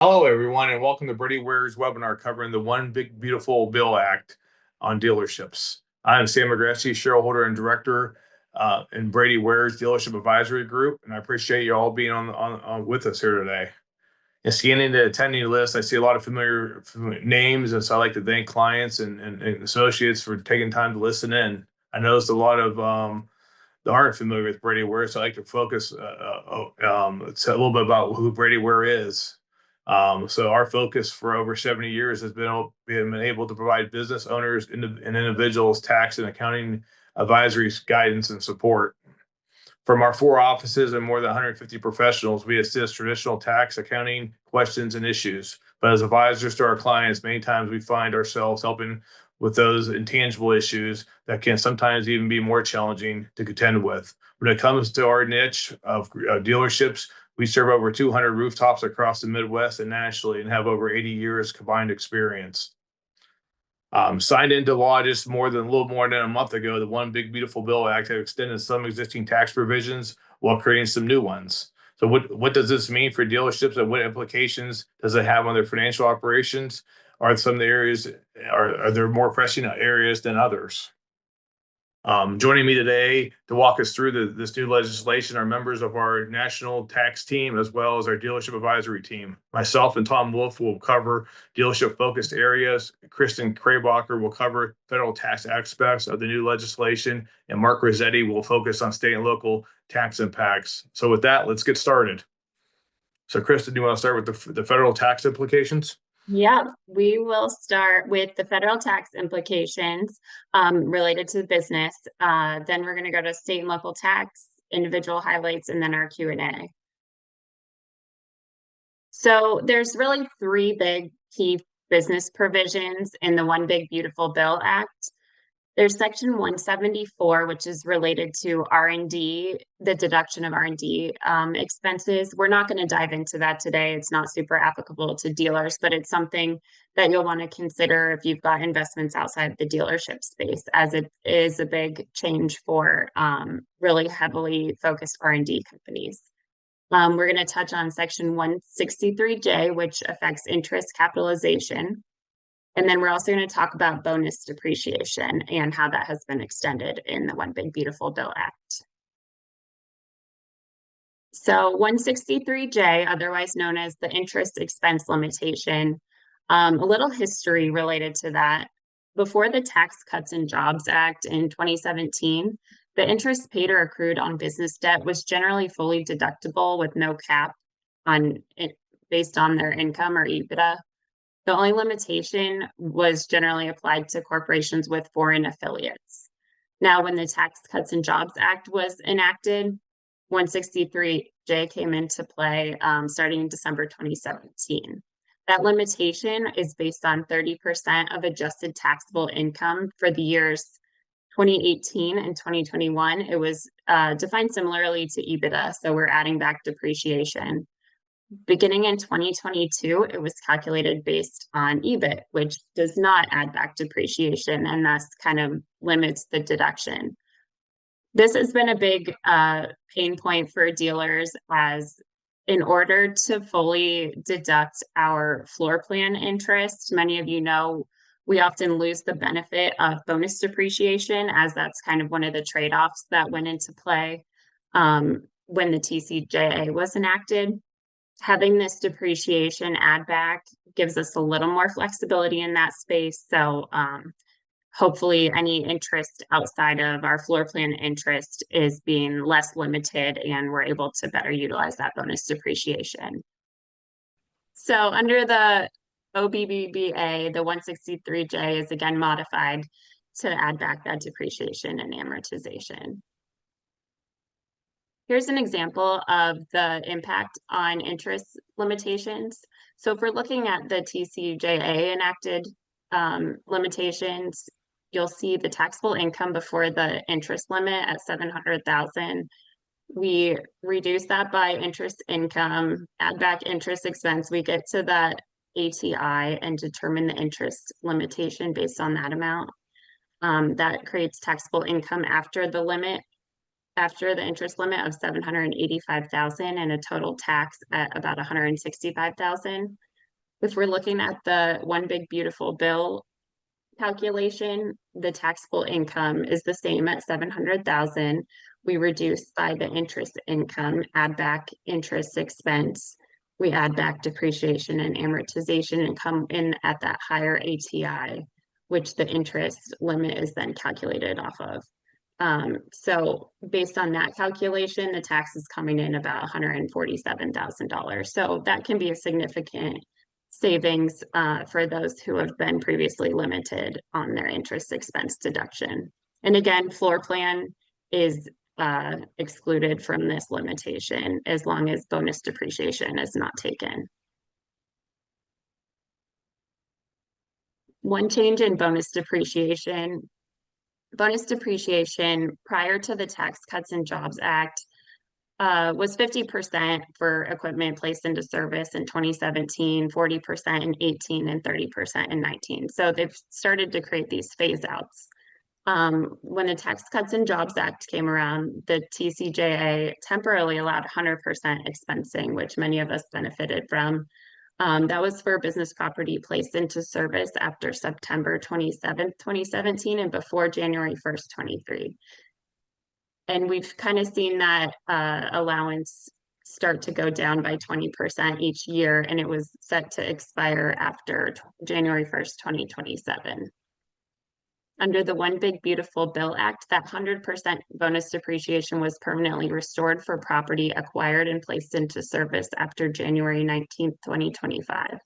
Hello, everyone, and welcome to Brady Ware's webinar covering the One Big Beautiful Bill Act on dealerships. I'm Sam McGresty, shareholder and director in Brady Ware's Dealership Advisory Group, and I appreciate you all being on with us here today. And scanning the attending list, I see a lot of familiar names, and so I like to thank clients and associates for taking time to listen in. I noticed a lot of that aren't familiar with Brady Ware, so I like to focus it's a little bit about who Brady Ware is. So our focus for over 70 years has been able to provide business owners and individuals tax and accounting advisory guidance and support. From our 4 offices and more than 150 professionals, we assist traditional tax, accounting questions and issues. But as advisors to our clients, many times we find ourselves helping with those intangible issues that can sometimes even be more challenging to contend with. When it comes to our niche of dealerships, we serve over 200 rooftops across the Midwest and nationally and have over 80 years combined experience. Signed into law just a little more than a month ago, the One Big Beautiful Bill Act has extended some existing tax provisions while creating some new ones. So what does this mean for dealerships and what implications does it have on their financial operations? Are some of the areas are there more pressing areas than others? Joining me today to walk us through this new legislation are members of our national tax team as well as our dealership advisory team. Myself and Tom Wolf will cover dealership focused areas. Kristin Krabacher will cover federal tax aspects of the new legislation, and Mark Rossetti will focus on state and local tax impacts. So with that, let's get started. So Kristin, do you want to start with the federal tax implications? Yeah, we will start with the federal tax implications related to the business. Then we're going to go to state and local tax, individual highlights, and then our Q&A. So there's really three big key business provisions in the One Big Beautiful Bill Act. There's section 174, which is related to R&D, the deduction of R&D expenses. We're not going to dive into that today. It's not super applicable to dealers, but it's something that you'll want to consider if you've got investments outside the dealership space, as it is a big change for really heavily focused R&D companies. We're going to touch on section 163J, which affects interest capitalization. And then we're also going to talk about bonus depreciation and how that has been extended in the One Big Beautiful Bill Act. So 163J, otherwise known as the interest expense limitation, a little history related to that. Before the Tax Cuts and Jobs Act in 2017, the interest paid or accrued on business debt was generally fully deductible with no cap on it based on their income or EBITDA. The only limitation was generally applied to corporations with foreign affiliates. Now, when the Tax Cuts and Jobs Act was enacted, 163J came into play starting in December 2017. That limitation is based on 30% of adjusted taxable income for the years 2018 and 2021. It was defined similarly to EBITDA, so we're adding back depreciation. Beginning in 2022, it was calculated based on EBIT, which does not add back depreciation and thus kind of limits the deduction. This has been a big pain point for dealers, as in order to fully deduct our floor plan interest, many of you know we often lose the benefit of bonus depreciation, as that's kind of one of the trade-offs that went into play when the TCJA was enacted. Having this depreciation add back gives us a little more flexibility in that space. So hopefully any interest outside of our floor plan interest is being less limited and we're able to better utilize that bonus depreciation. So under the OBBBA, the 163J is again modified to add back that depreciation and amortization. Here's an example of the impact on interest limitations. So if we're looking at the TCJA enacted limitations, you'll see the taxable income before the interest limit at $700,000. We reduce that by interest income, add back interest expense. We get to that ATI and determine the interest limitation based on that amount. That creates taxable income after the limit, after the interest limit of $785,000 and a total tax at about $165,000. If we're looking at the one big beautiful bill calculation, the taxable income is the same at 700,000. We reduce by the interest income, add back interest expense. We add back depreciation and amortization and come in at that higher ATI, which the interest limit is then calculated off of. So based on that calculation, the tax is coming in about $147,000. So that can be a significant savings for those who have been previously limited on their interest expense deduction. And again, floor plan is excluded from this limitation as long as bonus depreciation is not taken. One change in bonus depreciation prior to the Tax Cuts and Jobs Act was 50% for equipment placed into service in 2017, 40% in 18, and 30% in 19. So they've started to create these phase outs. When the Tax Cuts and Jobs Act came around, the TCJA temporarily allowed 100% expensing, which many of us benefited from. That was for business property placed into service after September 27th, 2017 and before January 1st, 23. And we've kind of seen that allowance start to go down by 20% each year, and it was set to expire after January 1st, 2027. Under the One Big Beautiful Bill Act, that 100% bonus depreciation was permanently restored for property acquired and placed into service after January 19th, 2025.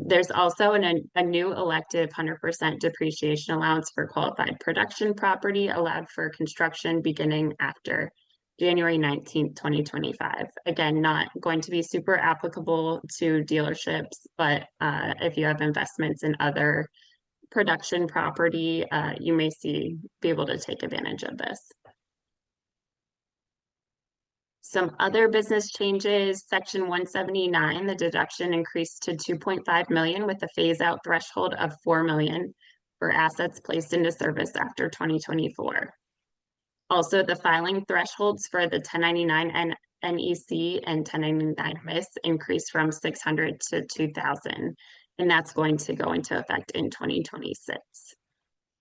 There's also a new elective 100% depreciation allowance for qualified production property allowed for construction beginning after January 19th, 2025. Again, not going to be super applicable to dealerships, but if you have investments in other production property, you may be able to take advantage of this. Some other business changes, Section 179, the deduction increased to 2.5 million with a phase out threshold of 4 million for assets placed into service after 2024. Also, the filing thresholds for the 1099 NEC and 1099 MIS increased from 600 to 2,000, and that's going to go into effect in 2026.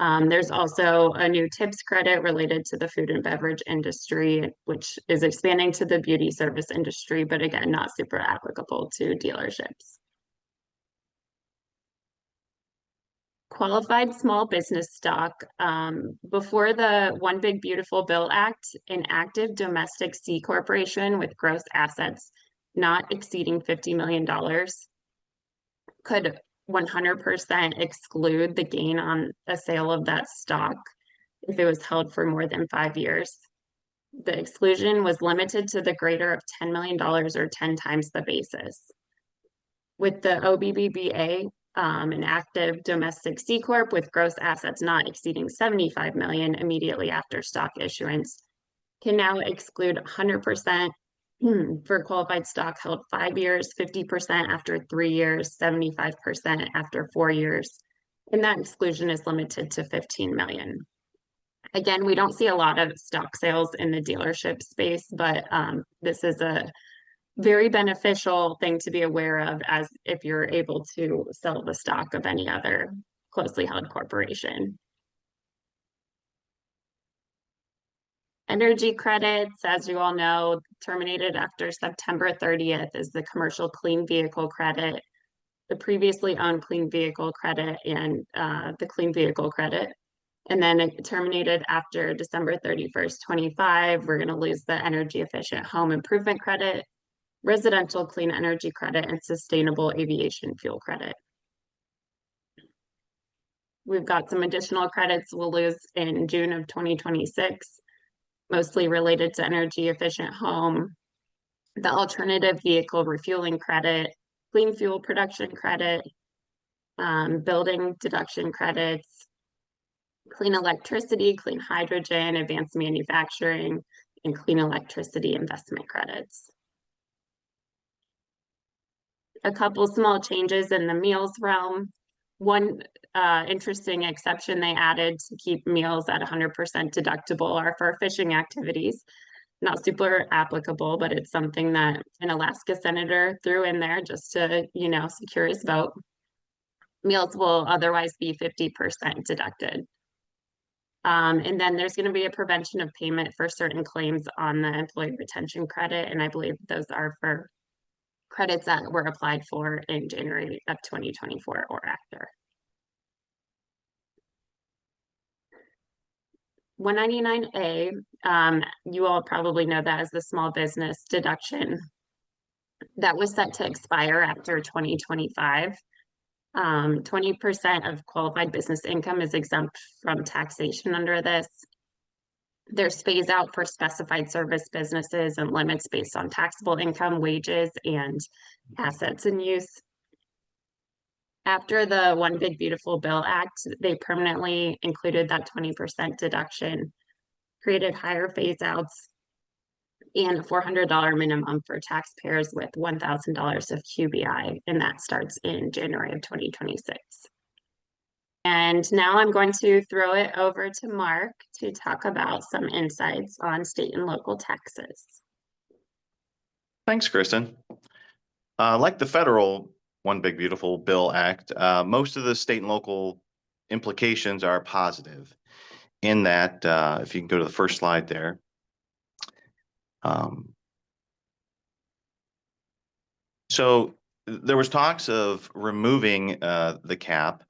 There's also a new tips credit related to the food and beverage industry, which is expanding to the beauty service industry, but again, not super applicable to dealerships. Qualified small business stock. Before the One Big Beautiful Bill Act, an active domestic C corporation with gross assets not exceeding $50 million could 100% exclude the gain on a sale of that stock if it was held for more than 5 years. The exclusion was limited to the greater of $10 million or 10 times the basis. With the OBBBA, an active domestic C Corp with gross assets not exceeding 75 million immediately after stock issuance can now exclude 100% for qualified stock held 5 years, 50% after 3 years, 75% after 4 years. And that exclusion is limited to 15 million. Again, we don't see a lot of stock sales in the dealership space, but this is a very beneficial thing to be aware of as if you're able to sell the stock of any other closely held corporation. Energy credits, as you all know, terminated after September 30th is the commercial clean vehicle credit, the previously owned clean vehicle credit, and the clean vehicle credit. And then it terminated after December 31st, 25. We're going to lose the energy efficient home improvement credit, residential clean energy credit, and sustainable aviation fuel credit. We've got some additional credits we'll lose in June of 2026, mostly related to energy efficient home, the alternative vehicle refueling credit, clean fuel production credit, building deduction credits, clean electricity, clean hydrogen, advanced manufacturing, and clean electricity investment credits. A couple small changes in the meals realm. One interesting exception they added to keep meals at 100% deductible are for fishing activities. not super applicable, but it's something that an Alaska senator threw in there just to, secure his vote. Meals will otherwise be 50% deducted. And then there's going to be a prevention of payment for certain claims on the employee retention credit. And I believe those are for credits that were applied for in January of 2024 or after. 199A, you all probably know that as the small business deduction that was set to expire after 2025. 20% of qualified business income is exempt from taxation under this. There's phase out for specified service businesses and limits based on taxable income, wages, and assets in use. After the One Big Beautiful Bill Act, they permanently included that 20% deduction, created higher phase outs, and a $400 minimum for taxpayers with $1,000 of QBI, and that starts in January of 2026. And now I'm going to throw it over to Mark to talk about some insights on state and local taxes. Thanks, Kristin. Like the federal One Big Beautiful Bill Act, most of the state and local implications are positive in that, if you can go to the first slide there. So there was talks of removing the cap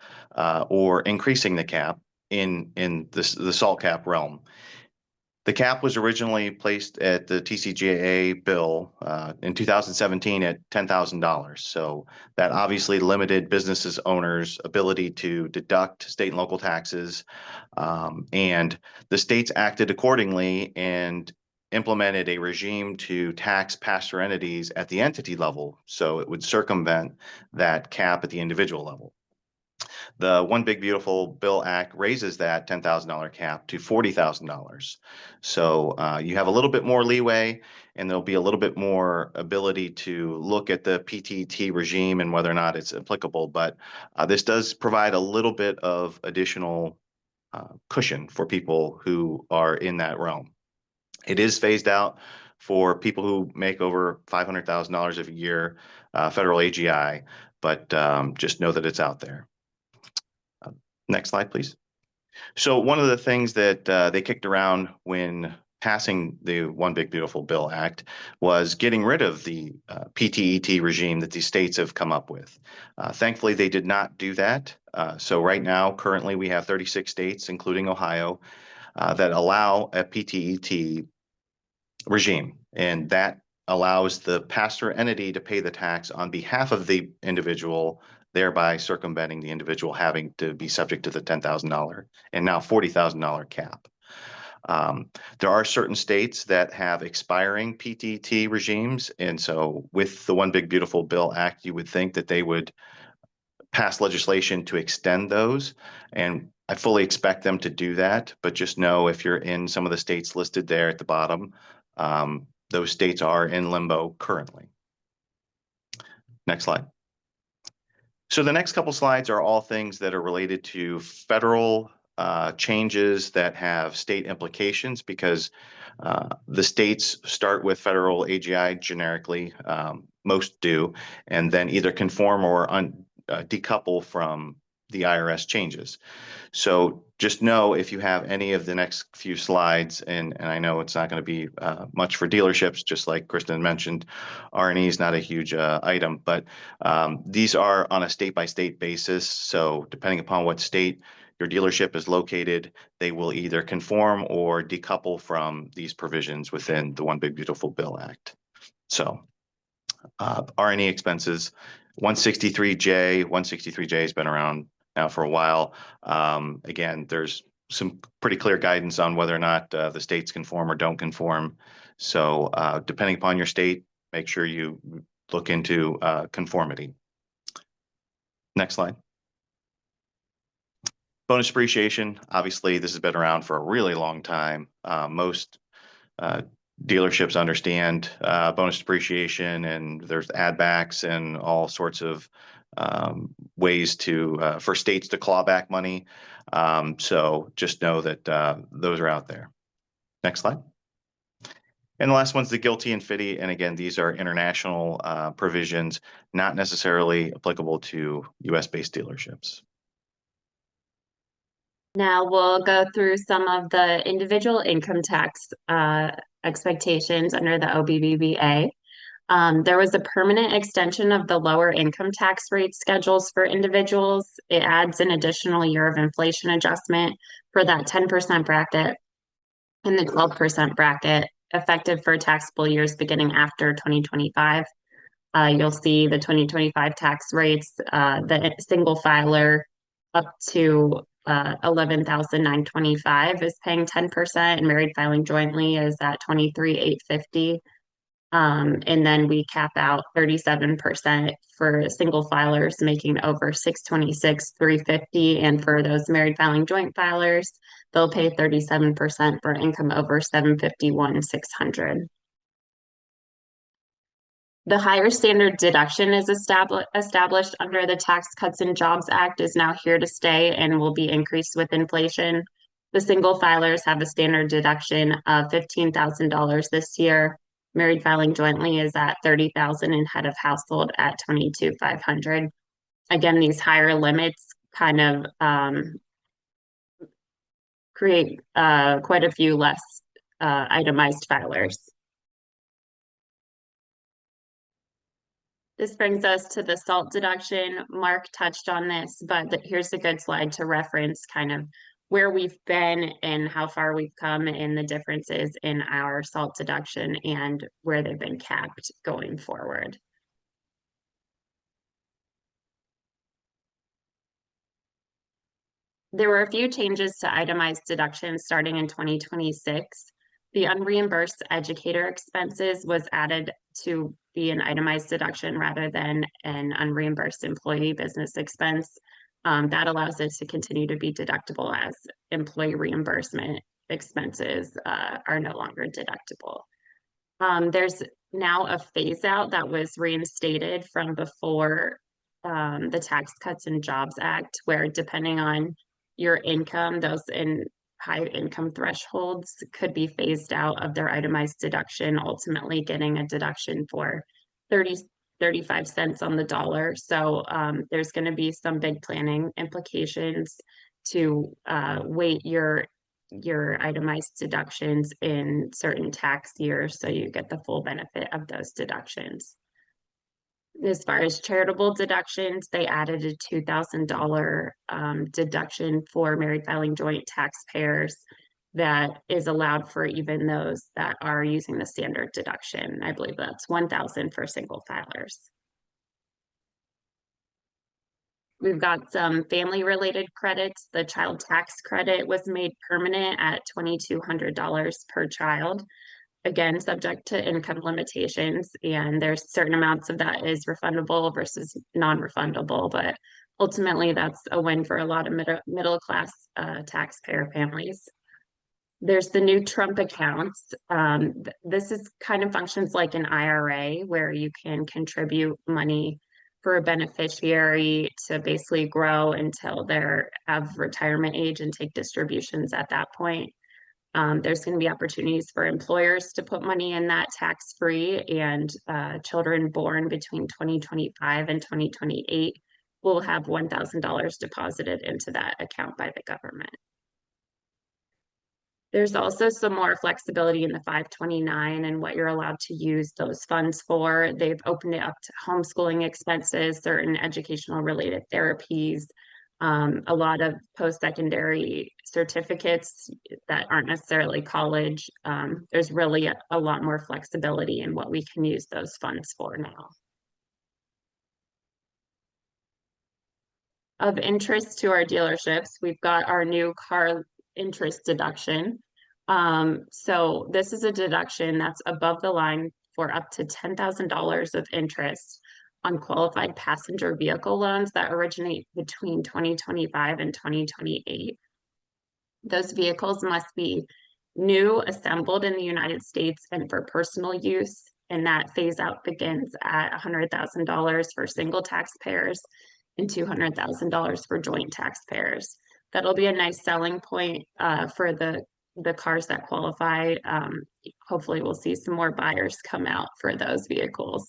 or increasing the cap in the SALT cap realm. The cap was originally placed at the TCJA bill in 2017 at $10,000. So that obviously limited businesses owners' ability to deduct state and local taxes. And the states acted accordingly and implemented a regime to tax pass-through entities at the entity level. So it would circumvent that cap at the individual level. The One Big Beautiful Bill Act raises that $10,000 cap to $40,000. So you have a little bit more leeway, and there'll be a little bit more ability to look at the PTT regime and whether or not it's applicable. But this does provide a little bit of additional cushion for people who are in that realm. It is phased out for people who make over $500,000 a year, federal AGI, but just know that it's out there. Next slide, please. So one of the things that they kicked around when passing the One Big Beautiful Bill Act was getting rid of the PTET regime that these states have come up with. Thankfully, they did not do that. So right now, currently, we have 36 states, including Ohio, that allow a PTET regime, and that allows the pass-through entity to pay the tax on behalf of the individual, thereby circumventing the individual having to be subject to the $10,000 and now $40,000 cap. There are certain states that have expiring PTT regimes, and so with the One Big Beautiful Bill Act, you would think that they would pass legislation to extend those, and I fully expect them to do that, but just know if you're in some of the states listed there at the bottom, those states are in limbo currently. Next slide. So the next couple slides are all things that are related to federal changes that have state implications, because the states start with federal AGI generically, most do, and then either conform or decouple from the IRS changes. So just know if you have any of the next few slides, and I know it's not going to be much for dealerships, just like Kristin mentioned, R&E is not a huge item, but these are on a state-by-state basis. So depending upon what state your dealership is located, they will either conform or decouple from these provisions within the One Big Beautiful Bill Act. So R&E expenses, 163J has been around now for a while. Again, there's some pretty clear guidance on whether or not the states conform or don't conform. So depending upon your state, make sure you look into conformity. Next slide. Bonus depreciation, obviously this has been around for a really long time. Most dealerships understand bonus depreciation, and there's add backs and all sorts of ways to for states to claw back money. So just know that those are out there. Next slide. And the last one's the guilty and fitty. And again, these are international provisions, not necessarily applicable to US-based dealerships. Now we'll go through some of the individual income tax expectations under the OBBBA. There was a permanent extension of the lower income tax rate schedules for individuals. It adds an additional year of inflation adjustment for that 10% bracket and the 12% bracket, effective for taxable years beginning after 2025. You'll see the 2025 tax rates, the single filer up to 11,925 is paying 10%, and married filing jointly is at 23,850. And then we cap out 37% for single filers making over 626,350, and for those married filing joint filers, they'll pay 37% for income over 751,600. The higher standard deduction is established under the Tax Cuts and Jobs Act is now here to stay and will be increased with inflation. The single filers have a standard deduction of $15,000 this year. Married filing jointly is at $30,000 and head of household at $22,500. Again, these higher limits kind of create quite a few less itemized filers. This brings us to the SALT deduction. Mark touched on this, but here's a good slide to reference kind of where we've been and how far we've come and the differences in our SALT deduction and where they've been capped going forward. There were a few changes to itemized deductions starting in 2026. The unreimbursed educator expenses was added to be an itemized deduction rather than an unreimbursed employee business expense. That allows it to continue to be deductible as employee reimbursement expenses are no longer deductible. There's now a phase out that was reinstated from before the Tax Cuts and Jobs Act, where depending on your income, those in high income thresholds could be phased out of their itemized deduction, ultimately getting a deduction for 35 cents on the dollar. So there's going to be some big planning implications to weight your itemized deductions in certain tax years so you get the full benefit of those deductions. As far as charitable deductions, they added a $2,000 deduction for married filing joint taxpayers that is allowed for even those that are using the standard deduction. I believe that's $1,000 for single filers. We've got some family-related credits. The child tax credit was made permanent at $2,200 per child. Again, subject to income limitations, and there's certain amounts of that is refundable versus non-refundable, but ultimately that's a win for a lot of middle class taxpayer families. There's the new Trump accounts. This is kind of functions like an IRA where you can contribute money for a beneficiary to basically grow until they're of retirement age and take distributions at that point. There's going to be opportunities for employers to put money in that tax-free, and children born between 2025 and 2028 will have $1,000 deposited into that account by the government. There's also some more flexibility in the 529 and what you're allowed to use those funds for. They've opened it up to homeschooling expenses, certain educational related therapies, a lot of post-secondary certificates that aren't necessarily college. There's really a lot more flexibility in what we can use those funds for now. Of interest to our dealerships, we've got our new car interest deduction. So this is a deduction that's above the line for up to $10,000 of interest on qualified passenger vehicle loans that originate between 2025 and 2028. Those vehicles must be new, assembled in the United States, and for personal use. And that phase out begins at $100,000 for single taxpayers and $200,000 for joint taxpayers. That'll be a nice selling point for the the cars that qualify. Hopefully we'll see some more buyers come out for those vehicles.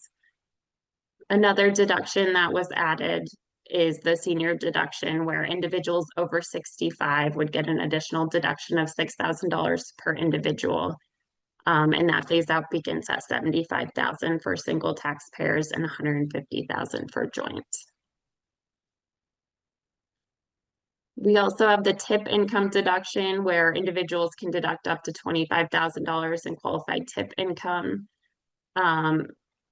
Another deduction that was added is the senior deduction, where individuals over 65 would get an additional deduction of $6,000 per individual. And that phase out begins at $75,000 for single taxpayers and $150,000 for joint. We also have the tip income deduction, where individuals can deduct up to $25,000 in qualified tip income.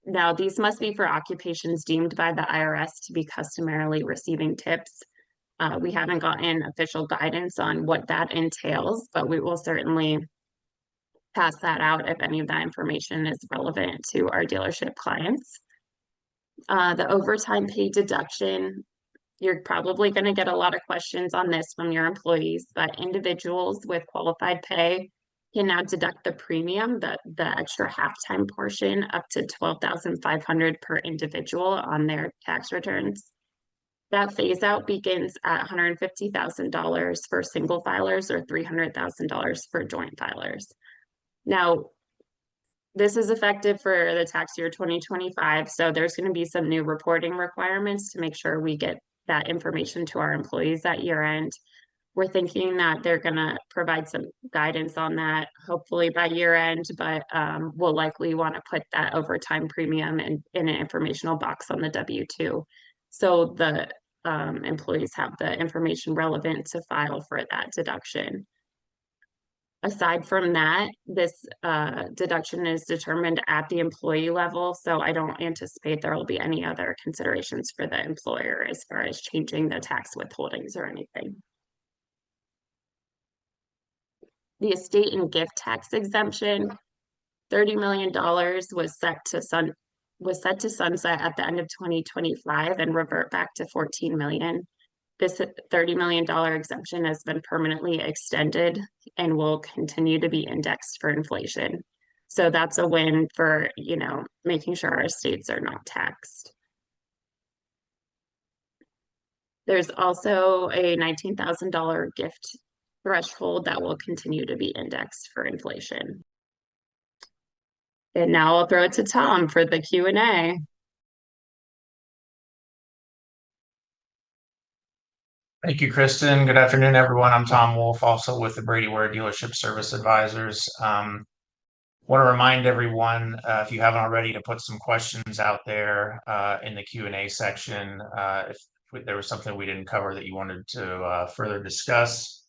Now, these must be for occupations deemed by the IRS to be customarily receiving tips. We haven't gotten official guidance on what that entails, but we will certainly pass that out if any of that information is relevant to our dealership clients. The overtime pay deduction, you're probably going to get a lot of questions on this from your employees, but individuals with qualified pay can now deduct the premium, the extra halftime portion, up to $12,500 per individual on their tax returns. That phase out begins at $150,000 for single filers or $300,000 for joint filers. Now, this is effective for the tax year 2025, so there's going to be some new reporting requirements to make sure we get that information to our employees at year end. We're thinking that they're going to provide some guidance on that, hopefully by year end, but we'll likely want to put that overtime premium in an informational box on the W-2. So the employees have the information relevant to file for that deduction. Aside from that, this deduction is determined at the employee level, so I don't anticipate there will be any other considerations for the employer as far as changing the tax withholdings or anything. The estate and gift tax exemption, $30 million was set to sunset at the end of 2025 and revert back to 14 million. This $30 million exemption has been permanently extended and will continue to be indexed for inflation. So that's a win for, making sure our estates are not taxed. There's also a $19,000 gift threshold that will continue to be indexed for inflation. And now I'll throw it to Tom for the Q&A. Thank you, Kristin. Good afternoon, everyone. I'm Tom Wolf, also with the Brady Ware Dealership Service Advisors. Want to remind everyone, if you haven't already, to put some questions out there in the Q&A section. If there was something we didn't cover that you wanted to further discuss.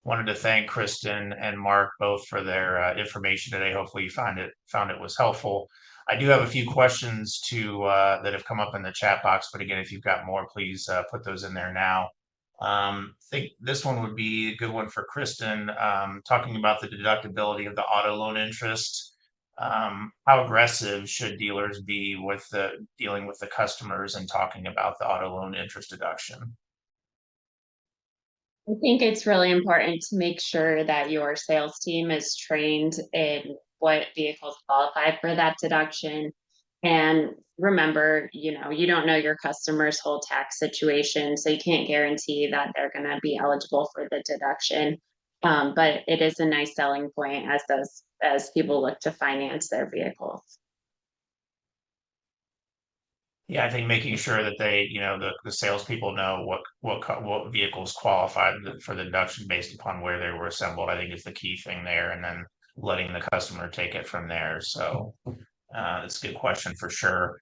Wanted to thank Kristin and Mark both for their information today. Hopefully you found it was helpful. I do have a few questions that have come up in the chat box, but again, if you've got more, please put those in there now. I think this one would be a good one for Kristin, talking about the deductibility of the auto loan interest. How aggressive should dealers be with dealing with the customers and talking about the auto loan interest deduction? I think it's really important to make sure that your sales team is trained in what vehicles qualify for that deduction. And remember, you don't know your customer's whole tax situation, so you can't guarantee that they're going to be eligible for the deduction. But it is a nice selling point as people look to finance their vehicles. Yeah, I think making sure that they, the salespeople know what vehicles qualify for the deduction based upon where they were assembled, I think is the key thing there, and then letting the customer take it from there. So that's a good question for sure.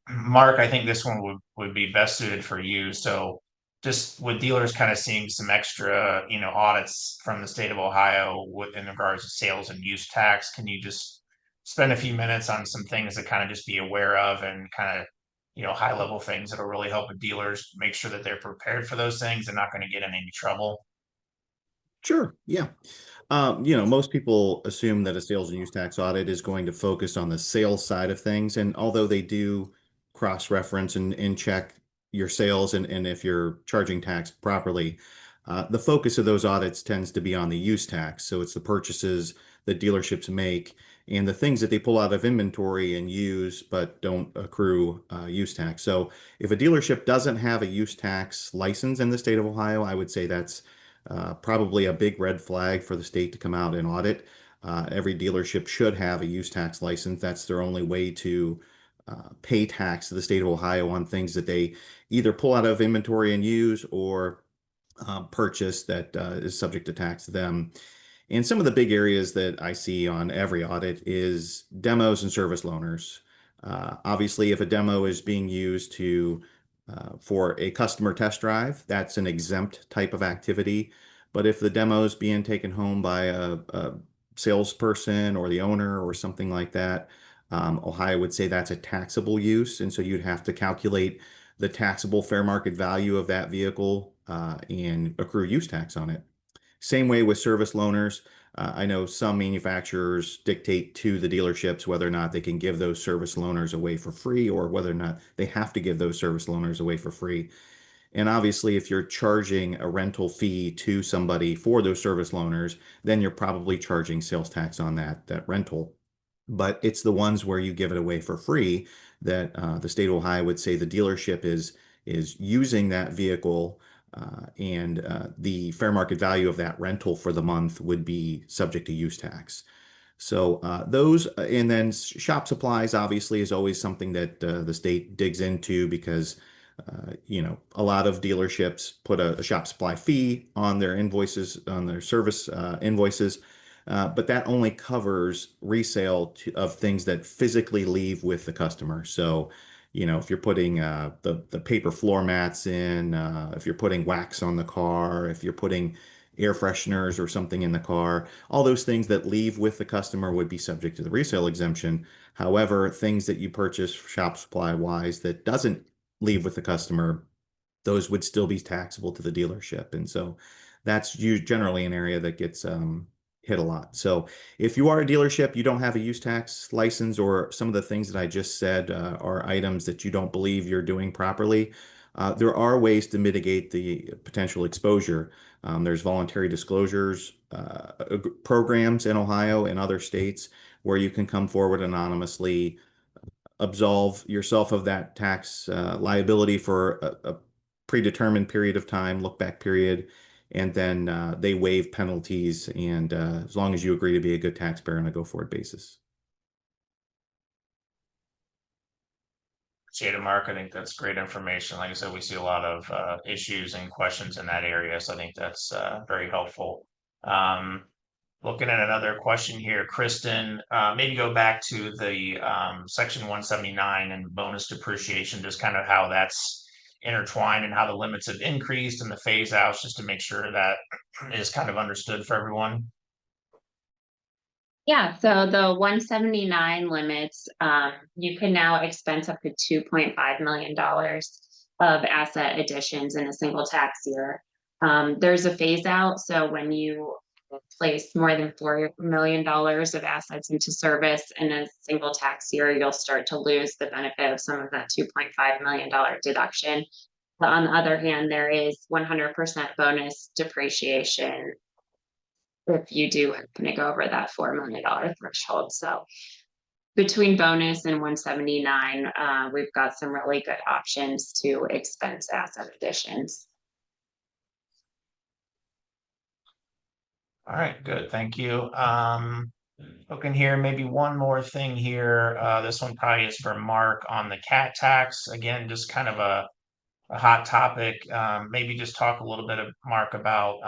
Mark, I think this one would be best suited for you. So just with dealers kind of seeing some extra, audits from the state of Ohio in regards to sales and use tax, can you just spend a few minutes on some things to kind of just be aware of and kind of, high level things that'll really help with dealers make sure that they're prepared for those things and not going to get in any trouble? Sure. Yeah. Most people assume that a sales and use tax audit is going to focus on the sales side of things. And although they do cross-reference and check your sales and if you're charging tax properly, the focus of those audits tends to be on the use tax. So it's the purchases that dealerships make and the things that they pull out of inventory and use but don't accrue use tax. So if a dealership doesn't have a use tax license in the state of Ohio, I would say that's probably a big red flag for the state to come out and audit. Every dealership should have a use tax license. That's their only way to pay tax to the state of Ohio on things that they either pull out of inventory and use, or purchase that is subject to tax to them. And some of the big areas that I see on every audit is demos and service loaners. Obviously, if a demo is being used for a customer test drive, that's an exempt type of activity. But if the demo is being taken home by a salesperson or the owner or something like that, Ohio would say that's a taxable use. And so you'd have to calculate the taxable fair market value of that vehicle and accrue use tax on it. Same way with service loaners. I know some manufacturers dictate to the dealerships whether or not they can give those service loaners away for free, or whether or not they have to give those service loaners away for free. And obviously, if you're charging a rental fee to somebody for those service loaners, then you're probably charging sales tax on that rental. But it's the ones where you give it away for free that the state of Ohio would say the dealership is using that vehicle, and the fair market value of that rental for the month would be subject to use tax. So those, and then shop supplies obviously is always something that the state digs into, because a lot of dealerships put a shop supply fee on their invoices, on their service invoices, but that only covers resale of things that physically leave with the customer. So, if you're putting the paper floor mats in, if you're putting wax on the car, if you're putting air fresheners or something in the car, all those things that leave with the customer would be subject to the resale exemption. However, things that you purchase shop supply wise that doesn't leave with the customer, those would still be taxable to the dealership. And so that's generally an area that gets hit a lot. So if you are a dealership, you don't have a use tax license, or some of the things that I just said are items that you don't believe you're doing properly, there are ways to mitigate the potential exposure. There's voluntary disclosures programs in Ohio and other states where you can come forward anonymously, absolve yourself of that tax liability for a predetermined period of time, look back period, and then they waive penalties, and as long as you agree to be a good taxpayer on a go-forward basis. Appreciate it, Mark. I think that's great information. Like I said, we see a lot of issues and questions in that area, so I think that's very helpful. Looking at another question here, Kristin, maybe go back to the section 179 and bonus depreciation, just kind of how that's intertwined and how the limits have increased and the phase outs, just to make sure that is kind of understood for everyone. Yeah, so the 179 limits, you can now expense up to $2.5 million of asset additions in a single tax year. There's a phase out, so when you place more than $4 million of assets into service in a single tax year, you'll start to lose the benefit of some of that $2.5 million deduction. But on the other hand, there is 100% bonus depreciation if you do happen to go over that $4 million threshold. So between bonus and 179, we've got some really good options to expense asset additions. All right, good. Thank you. Looking here, maybe one more thing here. This one probably is for Mark on the CAT tax. Again, just kind of a hot topic. Maybe just talk a little bit of Mark about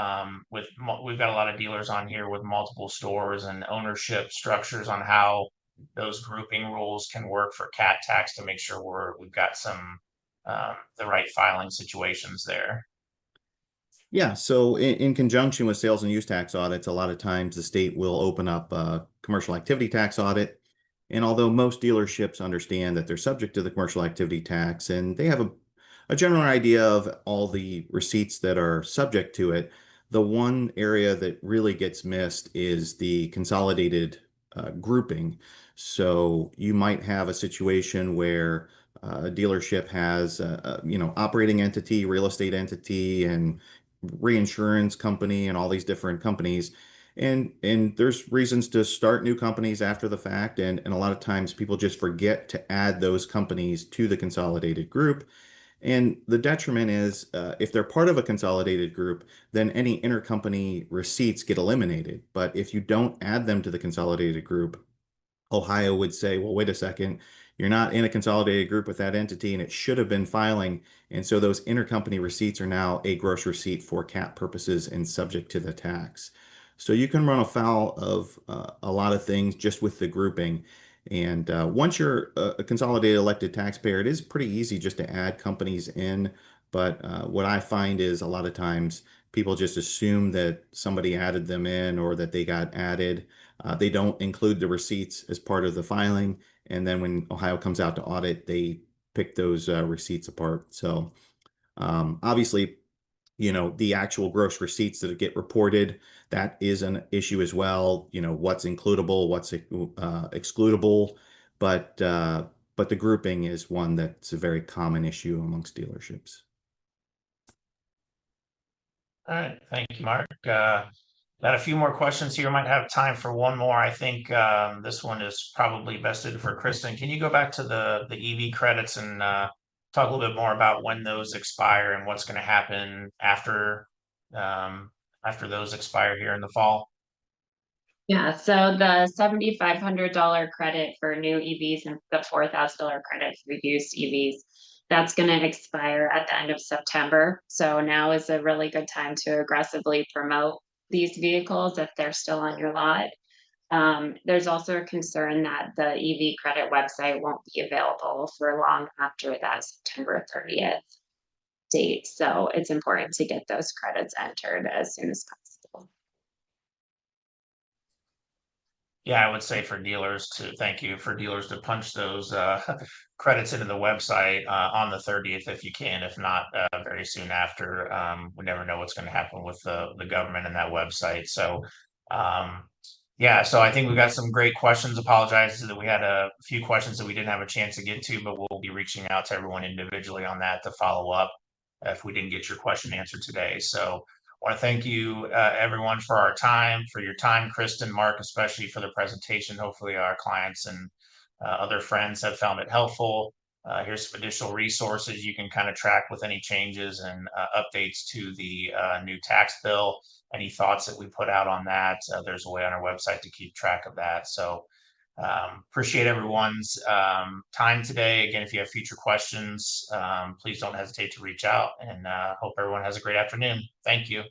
we've got a lot of dealers on here with multiple stores and ownership structures on how those grouping rules can work for CAT tax to make sure we've got some the right filing situations there. Yeah, so in conjunction with sales and use tax audits, a lot of times the state will open up a commercial activity tax audit. And although most dealerships understand that they're subject to the commercial activity tax and they have a general idea of all the receipts that are subject to it, the one area that really gets missed is the consolidated grouping. So you might have a situation where a dealership has operating entity, real estate entity, and reinsurance company, and all these different companies. And there's reasons to start new companies after the fact. And a lot of times people just forget to add those companies to the consolidated group. And the detriment is if they're part of a consolidated group, then any intercompany receipts get eliminated. But if you don't add them to the consolidated group, Ohio would say, well, wait a second, you're not in a consolidated group with that entity and it should have been filing. And so those intercompany receipts are now a gross receipt for cap purposes and subject to the tax. So you can run afoul of a lot of things just with the grouping. And once you're a consolidated elected taxpayer, it is pretty easy just to add companies in. But what I find is a lot of times people just assume that somebody added them in or that they got added. They don't include the receipts as part of the filing. And then when Ohio comes out to audit, they pick those receipts apart. So obviously, the actual gross receipts that get reported, that is an issue as well. What's includable, what's excludable, but the grouping is one that's a very common issue amongst dealerships. All right, thank you, Mark. Got a few more questions here. Might have time for one more. I think this one is probably best suited for Kristin. Can you go back to the EV credits and talk a little bit more about when those expire and what's going to happen after those expire here in the fall? Yeah, so the $7,500 credit for new EVs and the $4,000 credit for used EVs, that's going to expire at the end of September. So now is a really good time to aggressively promote these vehicles if they're still on your lot. There's also a concern that the EV credit website won't be available for long after that September 30th date. So it's important to get those credits entered as soon as possible. Yeah, I would say for dealers to punch those credits into the website on the 30th if you can, if not very soon after. We never know what's going to happen with the government and that website. So yeah, so I think we got some great questions. Apologize that we had a few questions that we didn't have a chance to get to, but we'll be reaching out to everyone individually on that to follow up if we didn't get your question answered today. So I want to thank you, everyone, for your time, Kristin, Mark, especially for the presentation. Hopefully our clients and other friends have found it helpful. Here's some additional resources you can kind of track with any changes and updates to the new tax bill. Any thoughts that we put out on that, there's a way on our website to keep track of that. So appreciate everyone's time today. Again, if you have future questions, please don't hesitate to reach out, and hope everyone has a great afternoon. Thank you.